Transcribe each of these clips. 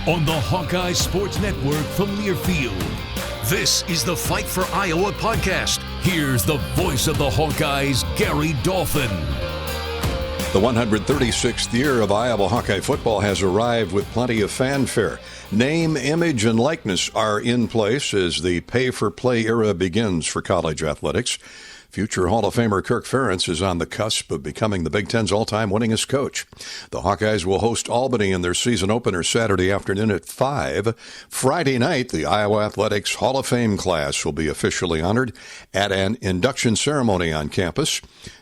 on the Hawkeye Sports Network from Learfield. This is the Fight for Iowa podcast. Here's the voice of the Hawkeyes, Gary Dolphin. The 136th year of Iowa Hawkeye football has arrived with plenty of fanfare. Name, image, and likeness are in place as the pay-for-play era begins for college athletics. Future Hall of Famer Kirk Ferentz is on the cusp of becoming the Big Ten's all-time winningest coach. The Hawkeyes will host Albany in their season opener Saturday afternoon at 5. Friday night, the Iowa Athletics Hall of Fame class will be officially honored at an induction ceremony on campus.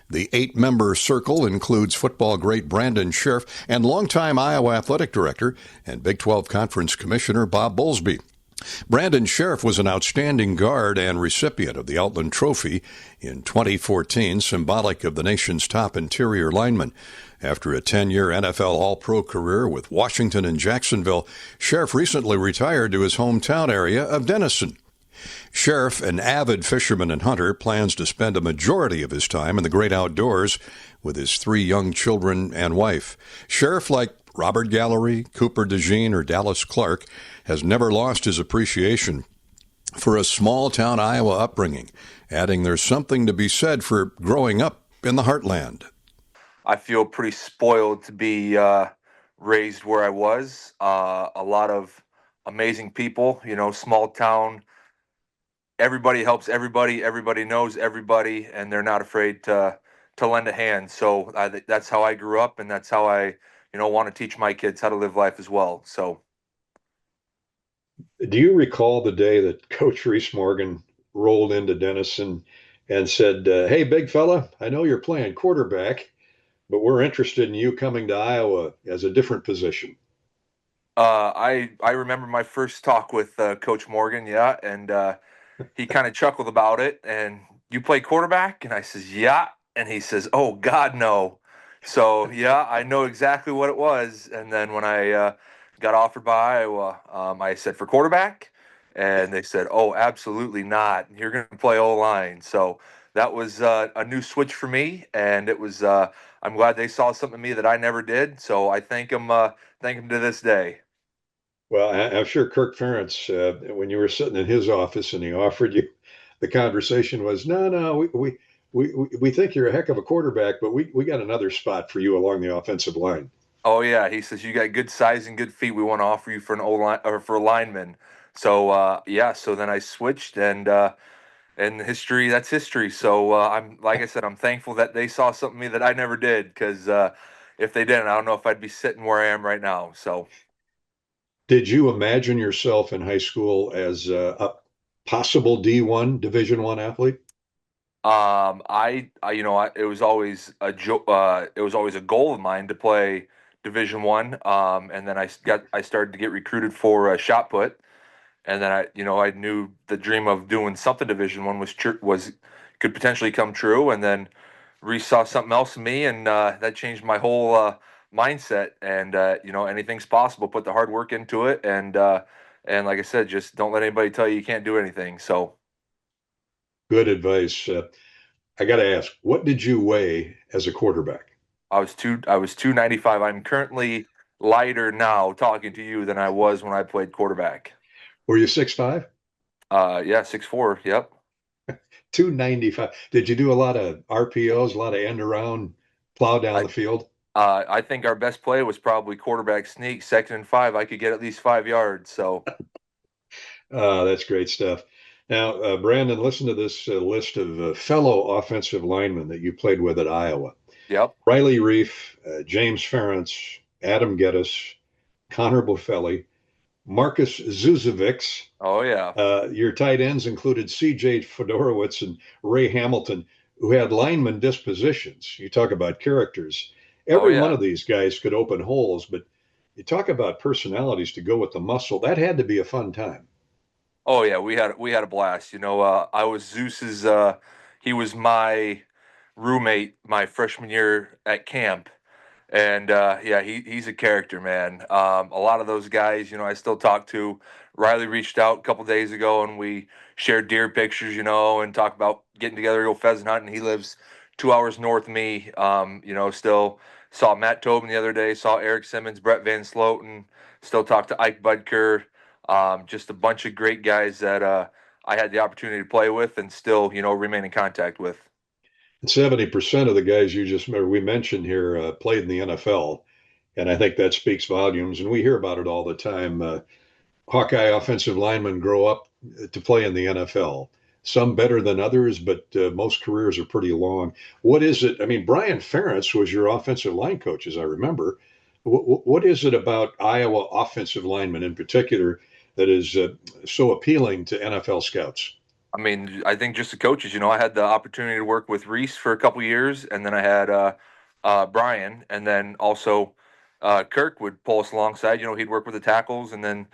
The 8-member circle includes football great Brandon Scherff and longtime Iowa Athletic Director and Big 12 Conference Commissioner Bob Bowlsby. Brandon Scherff was an outstanding guard and recipient of the Outland Trophy in 2014, symbolic of the nation's top interior lineman. After a 10-year NFL All-Pro career with Washington and Jacksonville, Scherff recently retired to his hometown area of Denison. Scherff, an avid fisherman and hunter, plans to spend a majority of his time in the great outdoors with his 3 young children and wife. Scherff, like Robert Gallery, Cooper DeJean, or Dallas Clark, has never lost his appreciation for a small-town Iowa upbringing, adding there's something to be said for growing up in the heartland. I feel pretty spoiled to be raised where I was. A lot of amazing people, small town. Everybody helps everybody. Everybody knows everybody, and they're not afraid to lend a hand. So that's how I grew up, and that's how I want to teach my kids how to live life as well. So, do you recall the day that Coach Reese Morgan rolled into Denison and said, "Hey, big fella, I know you're playing quarterback, but we're interested in you coming to Iowa as a different position"? I remember my first talk with Coach Morgan, and he kind of chuckled about it. And you play quarterback? And I says, yeah. And he says, oh, God, no. So, yeah, I know exactly what it was. And then when I got offered by Iowa, I said, for quarterback? And they said, oh, absolutely not. You're going to play O-line. So that was a new switch for me. And it was I'm glad they saw something in me that I never did. So I thank them to this day. Well, I'm sure Kirk Ferentz, when you were sitting in his office and he offered you, the conversation was, no, we think you're a heck of a quarterback, but we got another spot for you along the offensive line. Oh yeah, he says you got good size and good feet. We want to offer you for an O-line or for a lineman. So so then I switched, and history, that's history. So I'm like I said, I'm thankful that they saw something in me that I never did, because if they didn't, I don't know if I'd be sitting where I am right now. So. Did you imagine yourself in high school as a possible D1 Division I athlete? It was always a it was always a goal of mine to play Division I. And then I started to get recruited for shot put, and then I knew the dream of doing something Division I was could potentially come true. And then Reese saw something else in me, and that changed my whole mindset. And anything's possible. Put the hard work into it, and like I said, just don't let anybody tell you can't do anything. So, good advice. I got to ask, what did you weigh as a quarterback? I was 295. I'm currently lighter now talking to you than I was when I played quarterback. Were you 6'5"? Yeah, 6'4". Yep. 295. Did you do a lot of RPOs, a lot of end around, plow down the field? I think our best play was probably quarterback sneak, 2nd and 5. I could get at least 5 yards. So, that's great stuff. Now, Brandon, listen to this list of fellow offensive linemen that you played with at Iowa. Yep. Riley Reif, James Ferentz, Adam Geddes, Connor Bofelli, Marcus Zuzovics. Oh, yeah. Your tight ends included C.J. Fedorowicz and Ray Hamilton, who had lineman dispositions. You talk about characters. Every one of these guys could open holes, but you talk about personalities to go with the muscle. That had to be a fun time. Oh yeah, we had a blast. I was Zeus's. He was my roommate my freshman year at camp, and he's a character, man. A lot of those guys, I still talk to. Riley reached out a couple days ago, and we shared deer pictures, and talk about getting together to go pheasant hunting. He lives 2 hours north of me. Still saw Matt Tobin the other day, saw Eric Simmons, Brett Van Sloten. Still talk to Ike Budker, just a bunch of great guys that I had the opportunity to play with and still, remain in contact with. 70% of the guys we mentioned here played in the NFL, and I think that speaks volumes. And we hear about it all the time. Hawkeye offensive linemen grow up to play in the NFL. Some better than others, but most careers are pretty long. What is it? I mean, Brian Ferentz was your offensive line coach, as I remember. What is it about Iowa offensive linemen in particular that is so appealing to NFL scouts? I mean, I think just the coaches. I had the opportunity to work with Reese for a couple years, and then I had Brian, and then also Kirk would pull us alongside. He'd work with the tackles, and then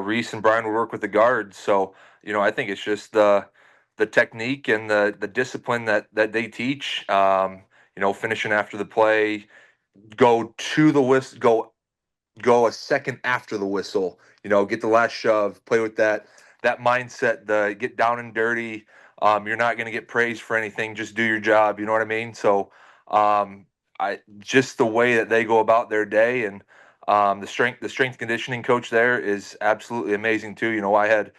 Reese and Brian would work with the guards. So, I think it's just the technique and the discipline that they teach. Finishing after the play, go to the whistle, go a second after the whistle. Get the last shove, play with that mindset, the get down and dirty. You're not going to get praised for anything. Just do your job. You know what I mean? So I just the way that they go about their day, and the strength conditioning coach there is absolutely amazing too. I had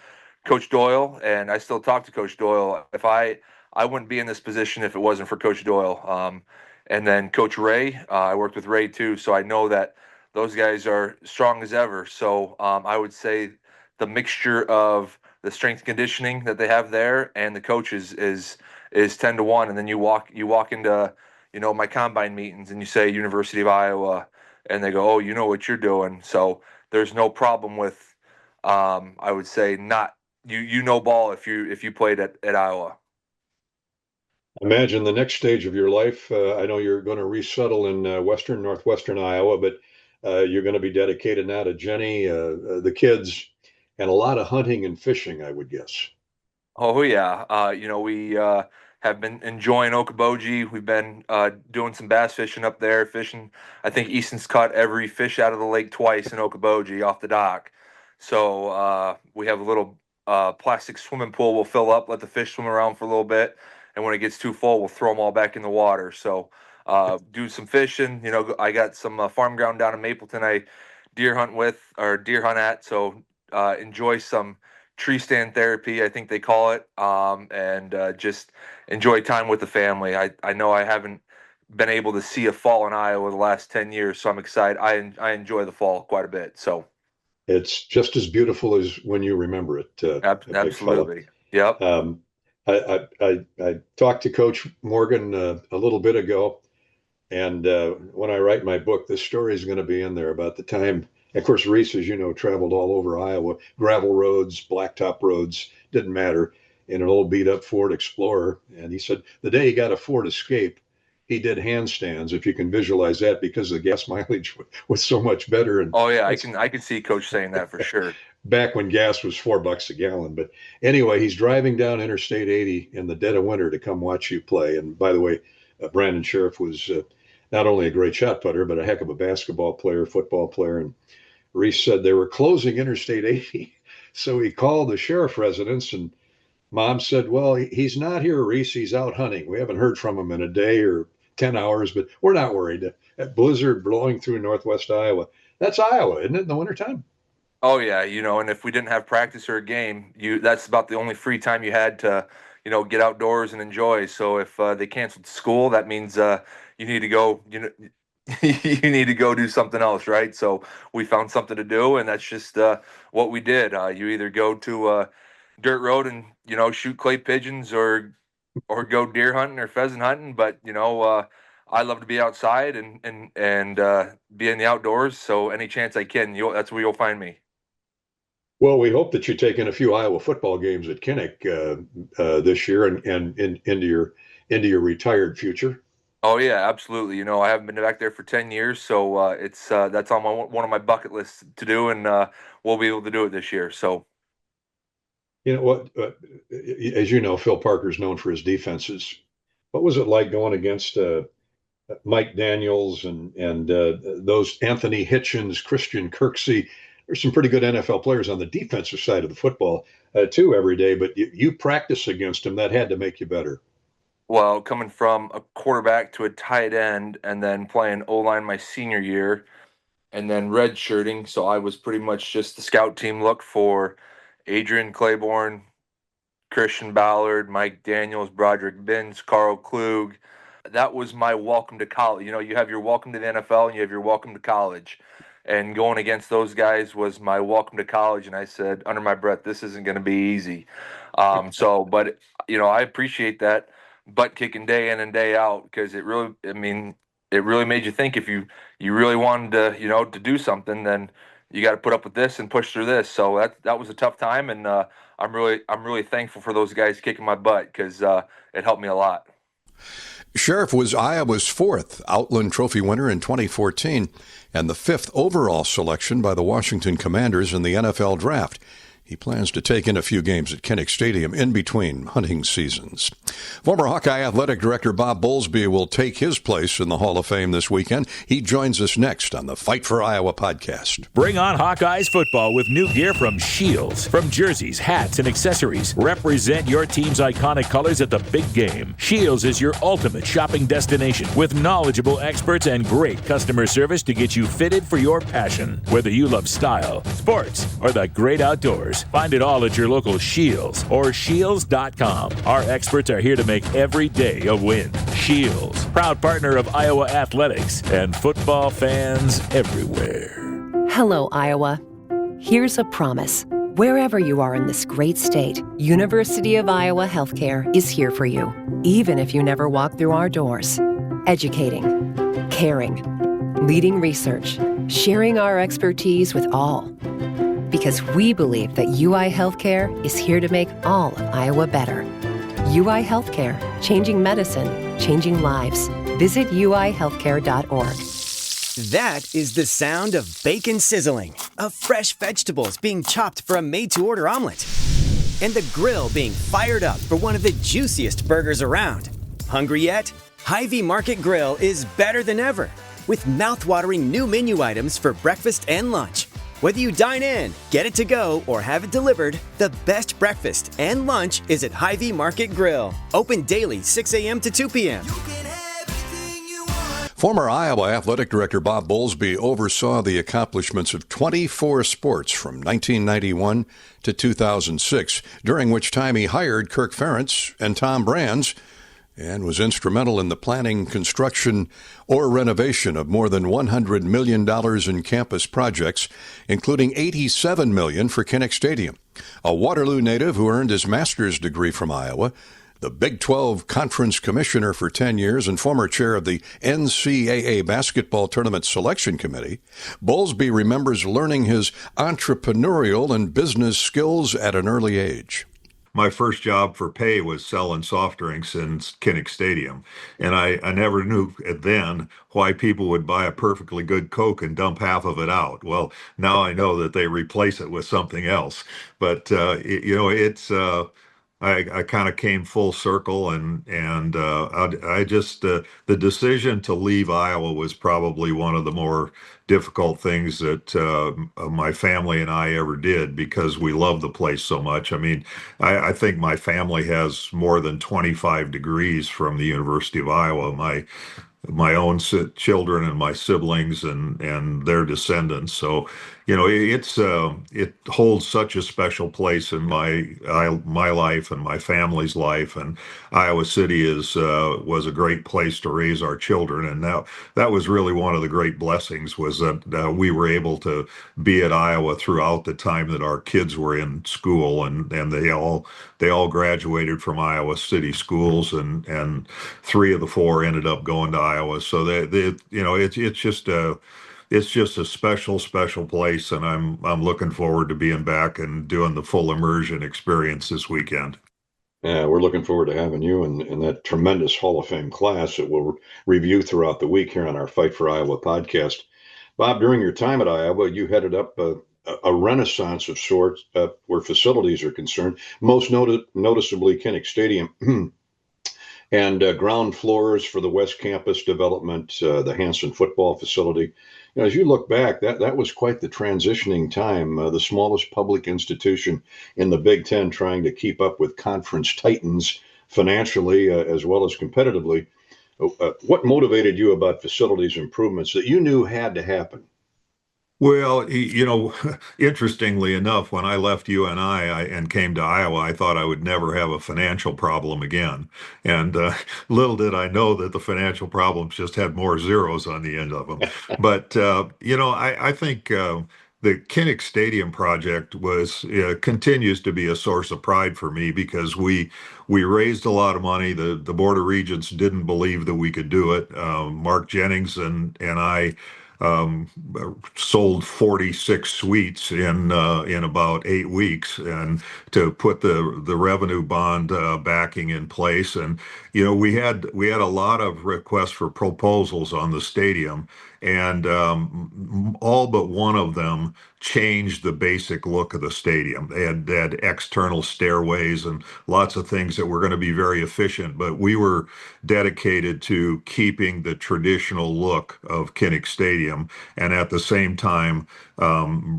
Coach Doyle, and I still talk to Coach Doyle. If I wouldn't be in this position if it wasn't for Coach Doyle. And then Coach Ray, I worked with Ray too, so I know that those guys are strong as ever. So I would say the mixture of the strength conditioning that they have there and the coaches is 10-1. And then you walk into my combine meetings and you say University of Iowa, and they go, oh, you know what you're doing. So there's no problem with I would say not you know ball if you played at Iowa. Imagine the next stage of your life. I know you're going to resettle in northwestern Iowa, but you're going to be dedicated now to Jenny, the kids, and a lot of hunting and fishing, I would guess. Oh yeah, we have been enjoying Okoboji. We've been doing some bass fishing up there. Fishing, I think Easton's caught every fish out of the lake twice in Okoboji off the dock. So we have a little plastic swimming pool. We'll fill up, let the fish swim around for a little bit, and when it gets too full, we'll throw them all back in the water. So do some fishing. I got some farm ground down in Mapleton. I deer hunt at. So enjoy some tree stand therapy, I think they call it, and just enjoy time with the family. I know I haven't been able to see a fall in Iowa the last 10 years, so I'm excited. I enjoy the fall quite a bit. So it's just as beautiful as when you remember it. Absolutely. Yep. I talked to Coach Morgan a little bit ago, and when I write my book, this story is going to be in there about the time. Of course, Reese, as you know, traveled all over Iowa, gravel roads, blacktop roads, didn't matter, in an old beat up Ford Explorer. And he said the day he got a Ford Escape, he did handstands, if you can visualize that, because the gas mileage was so much better. And oh yeah, I can see Coach saying that for sure. Back when gas was $4 a gallon. But anyway, he's driving down Interstate 80 in the dead of winter to come watch you play. And by the way, Brandon Scherff was not only a great shot putter, but a heck of a basketball player, football player. And Reese said they were closing Interstate 80. So he called the Scherff residence, and Mom said, well, he's not here, Reese. He's out hunting. We haven't heard from him in a day or 10 hours, but we're not worried. That blizzard blowing through northwest Iowa. That's Iowa, isn't it, in the wintertime? Oh yeah, and if we didn't have practice or a game, that's about the only free time you had to, get outdoors and enjoy. So if they canceled school, that means you need to go, you need to go do something else, right? So we found something to do, and that's just what we did. You either go to a dirt road and shoot clay pigeons, or go deer hunting or pheasant hunting. But I love to be outside and be in the outdoors. So any chance I can, that's where you'll find me. Well, we hope that you take in a few Iowa football games at Kinnick this year and into your retired future. Oh yeah, absolutely. I haven't been back there for 10 years, so it's that's on one of my bucket lists to do, and we'll be able to do it this year. So, you know what? As you know, Phil Parker's known for his defenses. What was it like going against Mike Daniels and those Anthony Hitchens, Christian Kirksey? There's some pretty good NFL players on the defensive side of the football too every day, but you practice against them. That had to make you better. Well, coming from a quarterback to a tight end and then playing O-line my senior year, and then redshirting. So I was pretty much just the scout team look for Adrian Claiborne, Christian Ballard, Mike Daniels, Broderick Binns, Carl Klug. That was my welcome to college. You have your welcome to the NFL and you have your welcome to college. And going against those guys was my welcome to college. And I said, under my breath, this isn't going to be easy. But I appreciate that butt kicking day in and day out, because it really made you think. If you really wanted to do something, then you got to put up with this and push through this. So that was a tough time. And I'm really thankful for those guys kicking my butt, because it helped me a lot. Scherff was Iowa's 4th Outland Trophy winner in 2014 and the 5th overall selection by the Washington Commanders in the NFL Draft. He plans to take in a few games at Kinnick Stadium in between hunting seasons. Former Hawkeye Athletic Director Bob Bowlsby will take his place in the Hall of Fame this weekend. He joins us next on the Fight for Iowa podcast. Bring on Hawkeyes football with new gear from Shields. From jerseys, hats, and accessories, represent your team's iconic colors at the big game. Shields is your ultimate shopping destination with knowledgeable experts and great customer service to get you fitted for your passion. Whether you love style, sports, or the great outdoors, find it all at your local Shields or Shields.com. Our experts are here to make every day a win. Shields, proud partner of Iowa Athletics and football fans everywhere. Hello, Iowa. Here's a promise. Wherever you are in this great state, University of Iowa Healthcare is here for you, even if you never walk through our doors. Educating, caring, leading research, sharing our expertise with all. Because we believe that UI Healthcare is here to make all of Iowa better. UI Healthcare, changing medicine, changing lives. Visit uihealthcare.org. That is the sound of bacon sizzling, of fresh vegetables being chopped for a made-to-order omelet, and the grill being fired up for one of the juiciest burgers around. Hungry yet? Hy-Vee Market Grill is better than ever, with mouth-watering new menu items for breakfast and lunch. Whether you dine in, get it to go, or have it delivered, the best breakfast and lunch is at Hy-Vee Market Grill. Open daily 6 a.m. to 2 p.m. Former Iowa Athletic Director Bob Bowlsby oversaw the accomplishments of 24 sports from 1991 to 2006, during which time he hired Kirk Ferentz and Tom Brands, and was instrumental in the planning, construction, or renovation of more than $100 million in campus projects, including $87 million for Kinnick Stadium. A Waterloo native who earned his master's degree from Iowa, the Big 12 Conference Commissioner for 10 years and former chair of the NCAA Basketball Tournament Selection Committee, Bowlsby remembers learning his entrepreneurial and business skills at an early age. My first job for pay was selling soft drinks in Kinnick Stadium. And I never knew then why people would buy a perfectly good Coke and dump half of it out. Well, now I know that they replace it with something else. But, I kind of came full circle, and I just the decision to leave Iowa was probably one of the more difficult things that my family and I ever did, because we love the place so much. I mean, I think my family has more than 25 degrees from the University of Iowa. My own children and my siblings and their descendants. So, it holds such a special place in my life and my family's life. And Iowa City was a great place to raise our children. And that was really one of the great blessings, was that we were able to be at Iowa throughout the time that our kids were in school, and they all graduated from Iowa City schools, and 3 of the 4 ended up going to Iowa. So it's just a special place, and I'm looking forward to being back and doing the full immersion experience this weekend. Yeah, we're looking forward to having you and that tremendous Hall of Fame class that we'll review throughout the week here on our Fight for Iowa podcast. Bob, during your time at Iowa, you headed up a renaissance of sorts where facilities are concerned, most noticeably Kinnick Stadium. And ground floors for the West Campus development, the Hanson football facility. As you look back, that was quite the transitioning time, the smallest public institution in the Big Ten trying to keep up with conference titans financially as well as competitively. What motivated you about facilities improvements that you knew had to happen? Well, interestingly enough, when I left UNI and came to Iowa, I thought I would never have a financial problem again. And little did I know that the financial problems just had more zeros on the end of them. But, I think the Kinnick Stadium project continues to be a source of pride for me because we raised a lot of money. The Board of Regents didn't believe that we could do it. Mark Jennings and I um, sold 46 suites in about 8 weeks, and to put the revenue bond backing in place. And we had a lot of requests for proposals on the stadium, and all but one of them changed the basic look of the stadium. They had external stairways and lots of things that were going to be very efficient, but we were dedicated to keeping the traditional look of Kinnick Stadium, and at the same time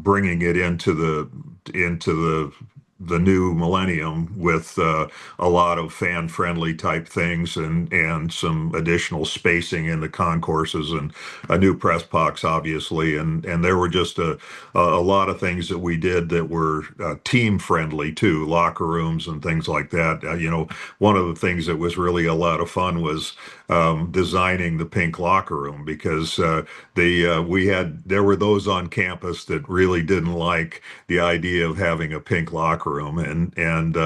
bringing it into the new millennium with a lot of fan-friendly type things and some additional spacing in the concourses and a new press box, obviously. And there were just a lot of things that we did that were team-friendly too, locker rooms and things like that. One of the things that was really a lot of fun was designing the pink locker room, because there were those on campus that really didn't like the idea of having a pink locker room, and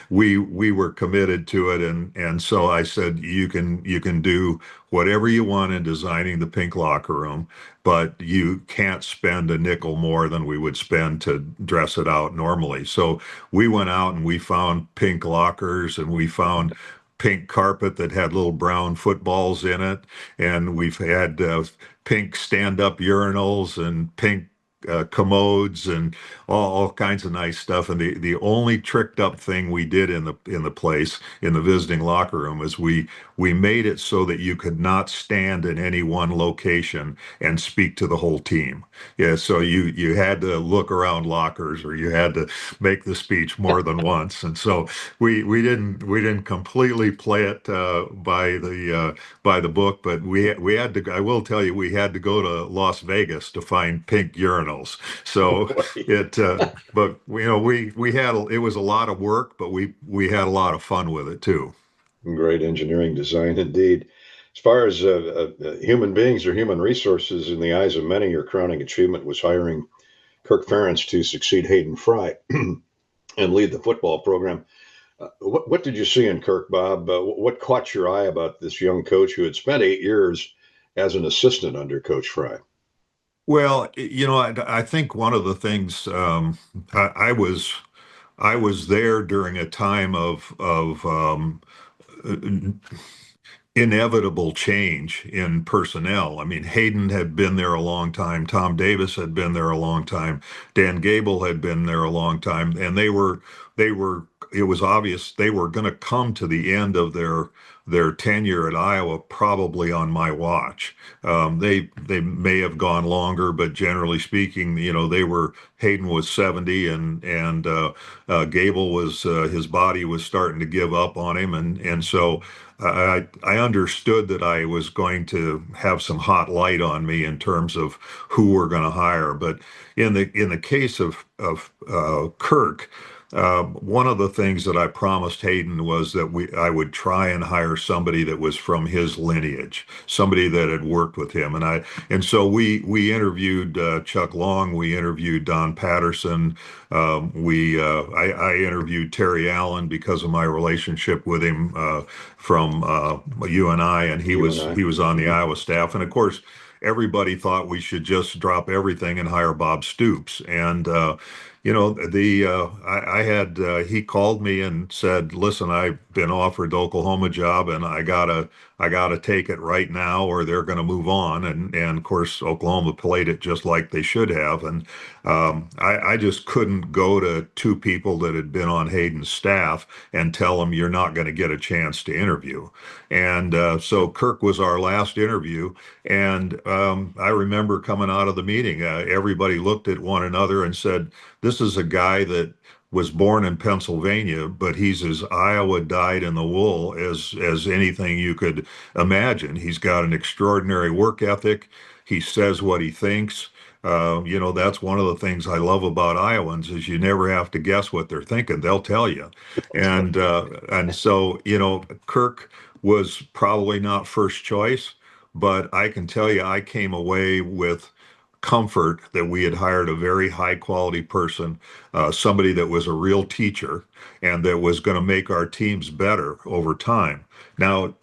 we were committed to it, and so I said, you can do whatever you want in designing the pink locker room, but you can't spend a nickel more than we would spend to dress it out normally. So we went out and we found pink lockers, and we found pink carpet that had little brown footballs in it, and we've had pink stand-up urinals and pink commodes and all kinds of nice stuff. And the only tricked up thing we did in the place, in the visiting locker room, is we made it so that you could not stand in any one location and speak to the whole team. Yeah, so you had to look around lockers, or you had to make the speech more than once. And so we didn't completely play it by the book, but we had to. I will tell you, we had to go to Las Vegas to find pink urinals. So but we had it was a lot of work, but we had a lot of fun with it too. Great engineering design indeed. As far as human beings or human resources, in the eyes of many, your crowning achievement was hiring Kirk Ferentz to succeed Hayden Fry and lead the football program. What did you see in Kirk, Bob? What caught your eye about this young coach who had spent 8 years as an assistant under Coach Fry? Well, I think one of the things I was there during a time of inevitable change in personnel. I mean, Hayden had been there a long time. Tom Davis had been there a long time. Dan Gable had been there a long time, and it was obvious they were going to come to the end of their tenure at Iowa probably on my watch. They may have gone longer, but generally speaking, Hayden was 70, and Gable was his body was starting to give up on him, and so I understood that I was going to have some hot light on me in terms of who we're going to hire. But in the case of Kirk, one of the things that I promised Hayden was that I would try and hire somebody that was from his lineage, somebody that had worked with him, and so we interviewed Chuck Long, we interviewed Don Patterson, I interviewed Terry Allen because of my relationship with him from UNI, and he was on the Iowa staff, and of course everybody thought we should just drop everything and hire Bob Stoops. And he called me and said, "Listen, I've been offered the Oklahoma job, and I gotta take it right now, or they're going to move on." And of course, Oklahoma played it just like they should have. And I just couldn't go to two people that had been on Hayden's staff and tell them you're not going to get a chance to interview. And so Kirk was our last interview, and I remember coming out of the meeting, everybody looked at one another and said, "This is a guy that was born in Pennsylvania, but he's as Iowa dyed in the wool as anything you could imagine. He's got an extraordinary work ethic. He says what he thinks. That's one of the things I love about Iowans is you never have to guess what they're thinking. They'll tell you. And so, Kirk was probably not first choice, but I can tell you I came away with comfort that we had hired a very high quality person, somebody that was a real teacher and that was going to make our teams better over time. Now,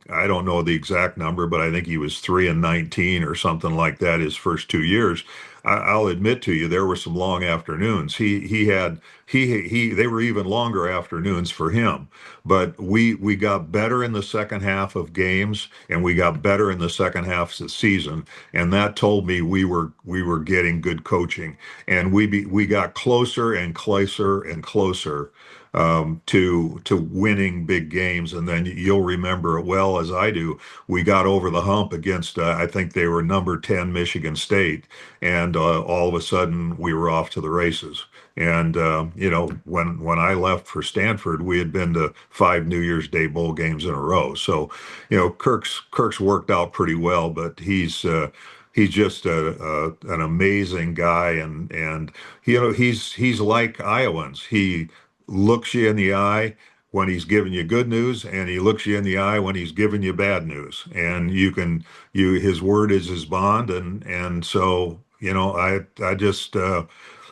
I don't know the exact number, but I think he was 3-19 or something like that his first 2 years. I'll admit to you, there were some long afternoons. They were even longer afternoons for him. But we got better in the second half of games, and we got better in the second half of the season, and that told me we were getting good coaching, and we got closer and closer and closer to winning big games. And then you'll remember it well as I do. We got over the hump against I think they were number 10 Michigan State, and all of a sudden we were off to the races. And when I left for Stanford, we had been to 5 New Year's Day bowl games in a row. So, Kirk's worked out pretty well, but he's just an amazing guy, and he's like Iowans. He looks you in the eye when he's giving you good news, and he looks you in the eye when he's giving you bad news. And his word is his bond, and so I just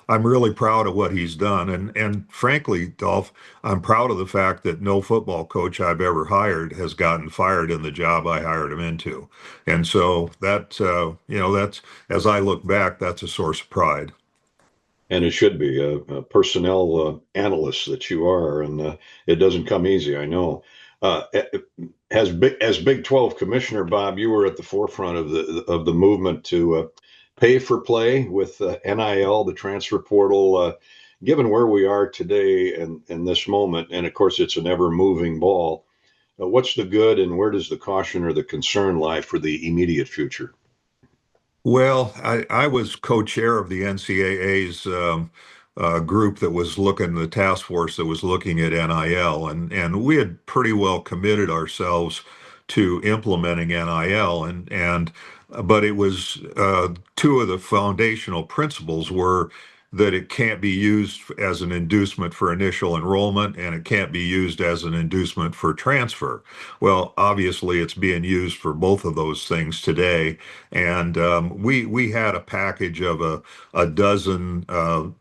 I'm really proud of what he's done, and frankly, Dolph, I'm proud of the fact that no football coach I've ever hired has gotten fired in the job I hired him into, and so that's as I look back, that's a source of pride. And it should be a personnel analyst that you are, and it doesn't come easy, I know. As Big 12 commissioner, Bob, you were at the forefront of the movement to pay for play with NIL, the transfer portal. Given where we are today and in this moment, and of course it's an ever-moving ball, what's the good and where does the caution or the concern lie for the immediate future? Well, I was co-chair of the NCAA's group that was the task force that was looking at NIL, and we had pretty well committed ourselves to implementing NIL, but it was two of the foundational principles were that it can't be used as an inducement for initial enrollment, and it can't be used as an inducement for transfer. Well, obviously, it's being used for both of those things today, and we had a package of a dozen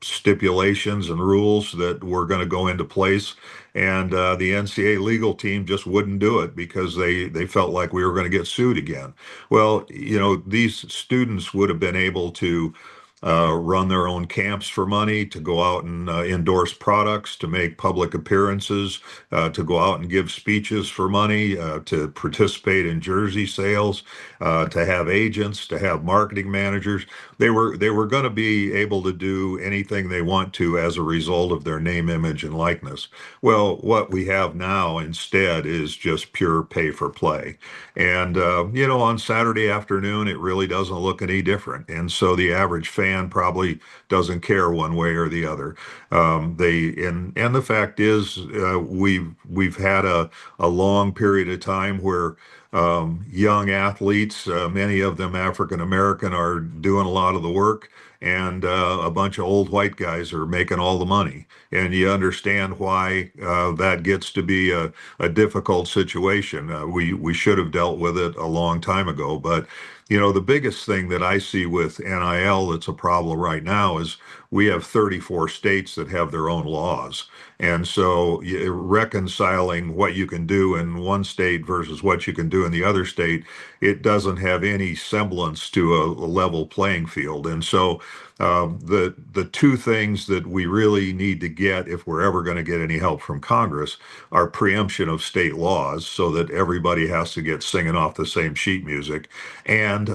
stipulations and rules that were going to go into place, and the NCAA legal team just wouldn't do it because they felt like we were going to get sued again. Well, these students would have been able to run their own camps for money, to go out and endorse products, to make public appearances, to go out and give speeches for money, to participate in jersey sales, to have agents, to have marketing managers. They were going to be able to do anything they want to as a result of their name, image, and likeness. Well, what we have now instead is just pure pay for play. And, on Saturday afternoon, it really doesn't look any different. And so the average fan probably doesn't care one way or the other. And the fact is, we've had a long period of time where young athletes, many of them African American, are doing a lot of the work, and a bunch of old white guys are making all the money. And you understand why that gets to be a difficult situation. We should have dealt with it a long time ago, but the biggest thing that I see with NIL that's a problem right now is we have 34 states that have their own laws. And so reconciling what you can do in one state versus what you can do in the other state, it doesn't have any semblance to a level playing field. And so the two things that we really need to get, if we're ever going to get any help from Congress, are preemption of state laws so that everybody has to get singing off the same sheet music, and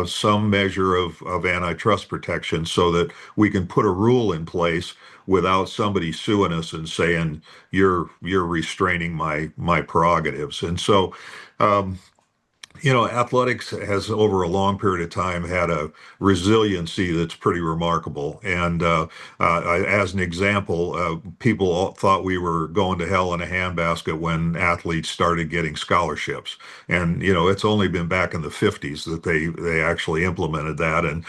some measure of antitrust protection so that we can put a rule in place without somebody suing us and saying you're restraining my prerogatives. And so athletics has over a long period of time had a resiliency that's pretty remarkable. And as an example, people all thought we were going to hell in a handbasket when athletes started getting scholarships. And, it's only been back in the 50s that they actually implemented that. And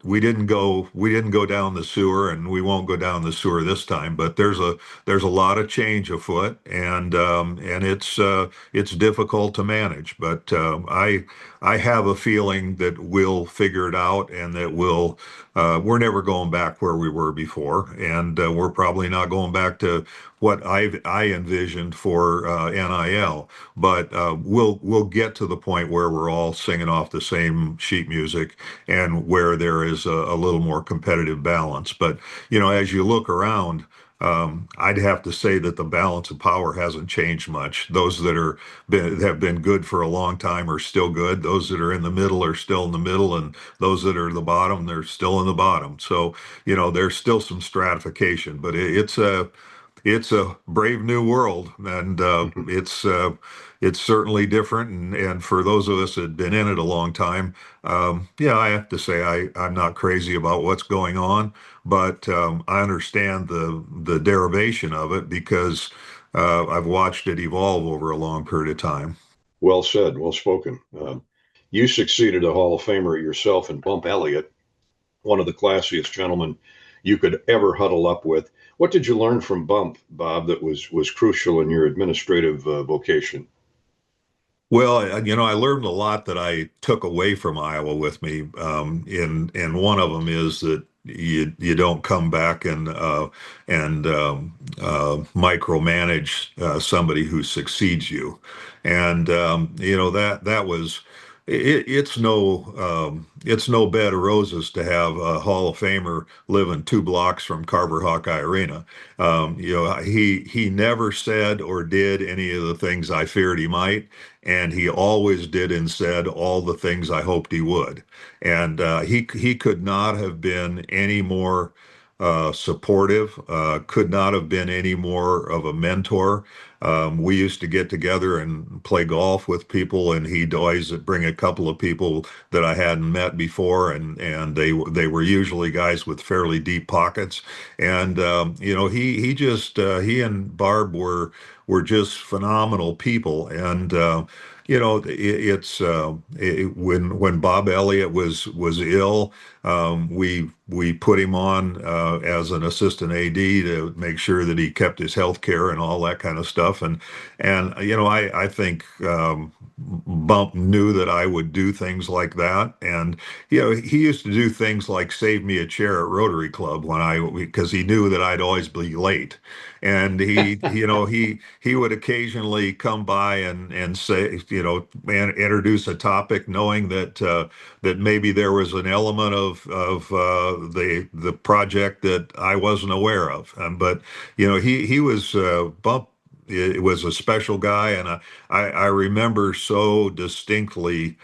we didn't go down the sewer, and we won't go down the sewer this time. But there's a lot of change afoot, and it's difficult to manage. But I have a feeling that we'll figure it out, and that we're never going back where we were before, and we're probably not going back to what I envisioned for NIL. But we'll get to the point where we're all singing off the same sheet music, and where there is a little more competitive balance. But as you look around, I'd have to say that the balance of power hasn't changed much. Those that have been good for a long time are still good. Those that are in the middle are still in the middle, and those that are at the bottom, they're still in the bottom. So there's still some stratification, but it's a brave new world, and it's certainly different. And for those of us that have been in it a long time, yeah, I have to say I'm not crazy about what's going on, but I understand the derivation of it, because I've watched it evolve over a long period of time. Well said, well spoken. You succeeded a Hall of Famer yourself in Bump Elliott, one of the classiest gentlemen you could ever huddle up with. What did you learn from Bump, Bob, that was crucial in your administrative vocation? Well, I learned a lot that I took away from Iowa with me. And one of them is that you don't come back and micromanage somebody who succeeds you. And that was it's no bed of roses to have a Hall of Famer living 2 blocks from Carver Hawkeye Arena. He never said or did any of the things I feared he might, and he always did and said all the things I hoped he would. And he could not have been any more supportive, could not have been any more of a mentor. We used to get together and play golf with people, and he'd always bring a couple of people that I hadn't met before, and they were usually guys with fairly deep pockets. And he and Barb were just phenomenal people. And when Bob Elliott was ill, we put him on as an assistant AD to make sure that he kept his health care and all that kind of stuff. And I think Bump knew that I would do things like that. And he used to do things like save me a chair at Rotary Club because he knew that I'd always be late. And he would occasionally come by and say, and introduce a topic, knowing that maybe there was an element of the project that I wasn't aware of. But he was Bump. It was a special guy, and I remember so distinctly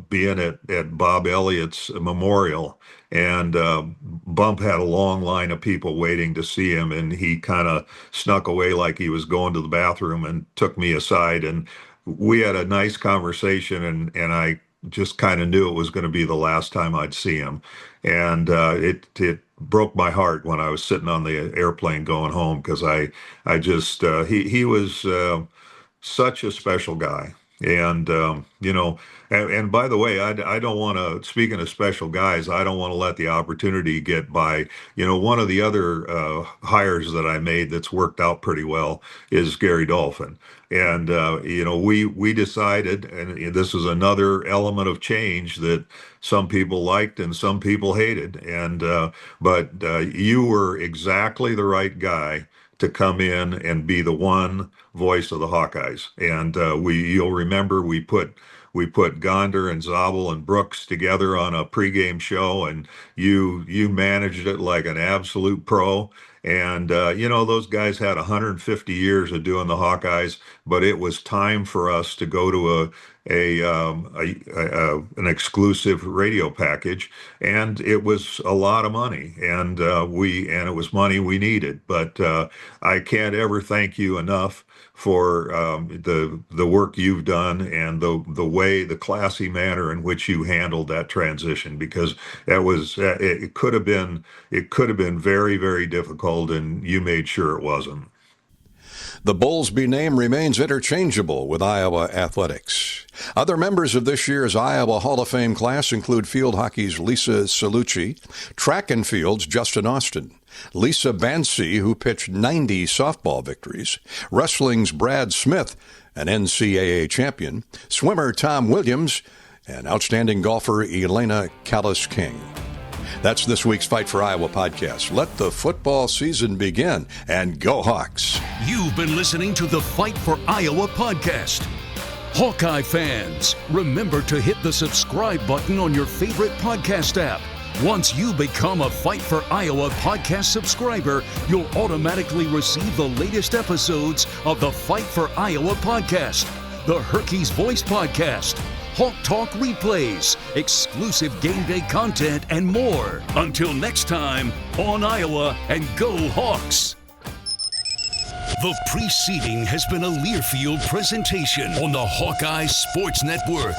being at Bob Elliott's memorial, and Bump had a long line of people waiting to see him, and he kind of snuck away like he was going to the bathroom and took me aside, and we had a nice conversation, and I just kind of knew it was going to be the last time I'd see him. And it broke my heart when I was sitting on the airplane going home, because he was such a special guy. And and by the way, I don't want to, speaking of special guys, I don't want to let the opportunity get by. One of the other hires that I made that's worked out pretty well is Gary Dolphin. And we decided, and this is another element of change that some people liked and some people hated. And but you were exactly the right guy to come in and be the one voice of the Hawkeyes. And you'll remember we put Gonder and Zabel and Brooks together on a pregame show, and you managed it like an absolute pro. And those guys had 150 years of doing the Hawkeyes, but it was time for us to go to an exclusive radio package, and it was a lot of money, and it was money we needed. But I can't ever thank you enough for the work you've done, and the classy manner in which you handled that transition, because it could have been very, very difficult, and you made sure it wasn't. The Bowlsby name remains interchangeable with Iowa athletics. Other members of this year's Iowa Hall of Fame class include field hockey's Lisa Salucci, track and field's Justin Austin, Lisa Bansi, who pitched 90 softball victories, wrestling's Brad Smith, an NCAA champion, swimmer Tom Williams, and outstanding golfer Elena Callis-King. That's this week's Fight for Iowa podcast. Let the football season begin, and go Hawks. You've been listening to the Fight for Iowa podcast. Hawkeye fans, remember to hit the subscribe button on your favorite podcast app. Once you become a Fight for Iowa podcast subscriber, you'll automatically receive the latest episodes of the Fight for Iowa podcast, the Hawkeyes Voice podcast, Hawk Talk replays, exclusive game day content, and more. Until next time, on Iowa, and go Hawks! The preceding has been a Learfield presentation on the Hawkeye Sports Network.